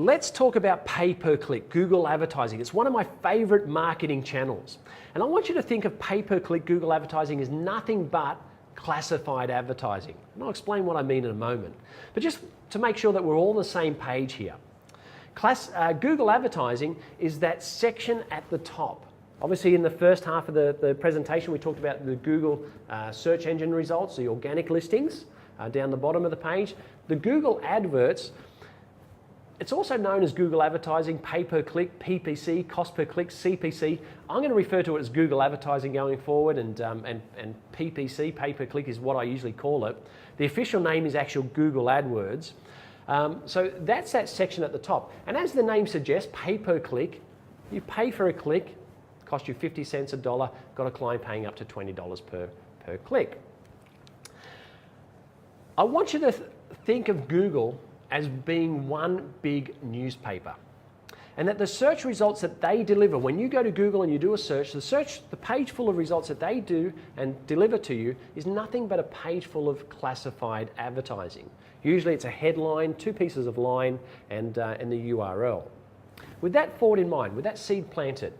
Let's talk about pay-per-click, Google advertising. It's one of my favorite marketing channels. And I want you to think of pay-per-click Google advertising as nothing but classified advertising. And I'll explain what I mean in a moment. But just to make sure that we're all on the same page here. Google advertising is that section at the top. Obviously in the first half of the presentation we talked about the Google search engine results, the organic listings down the bottom of the page. The Google adverts, it's also known as Google advertising, pay-per-click, PPC, cost per click, CPC. I'm going to refer to it as Google advertising going forward, and PPC, pay-per-click, is what I usually call it. The official name is actual Google AdWords. So that's that section at the top. And as the name suggests, pay-per-click, you pay for a click, cost you 50 cents, $1, got a client paying up to $20 per click. I want you to think of Google as being one big newspaper, and that the search results that they deliver, when you go to Google and you do a search, the page full of results that they do and deliver to you is nothing but a page full of classified advertising. Usually it's a headline, 2 pieces of line, and the URL. With that thought in mind, with that seed planted,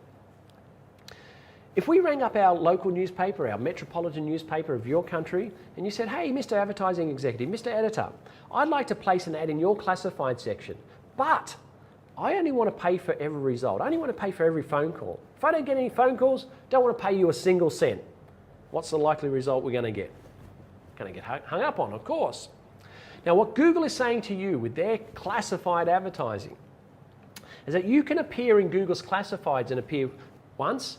if we rang up our local newspaper, our metropolitan newspaper of your country, and you said, hey, Mr. Advertising Executive, Mr. Editor, I'd like to place an ad in your classified section, but I only want to pay for every result. I only want to pay for every phone call. If I don't get any phone calls, don't want to pay you a single cent. What's the likely result we're going to get? Going to get hung up on, of course. Now, what Google is saying to you with their classified advertising is that you can appear in Google's classifieds and appear once,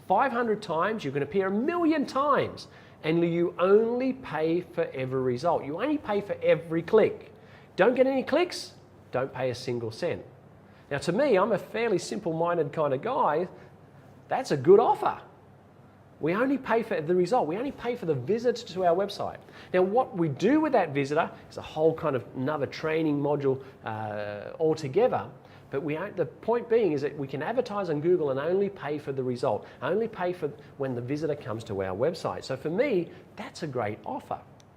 500 times, you can appear 1 million times, and you only pay for every result. You only pay for every click. Don't get any clicks, don't pay a single cent. Now to me, I'm a fairly simple-minded kind of guy, that's a good offer. We only pay for the result. We only pay for the visitor to our website. Now what we do with that visitor is a whole kind of another training module altogether. But the point being is that we can advertise on Google and only pay for the result, only pay for when the visitor comes to our website. So for me, that's a great offer.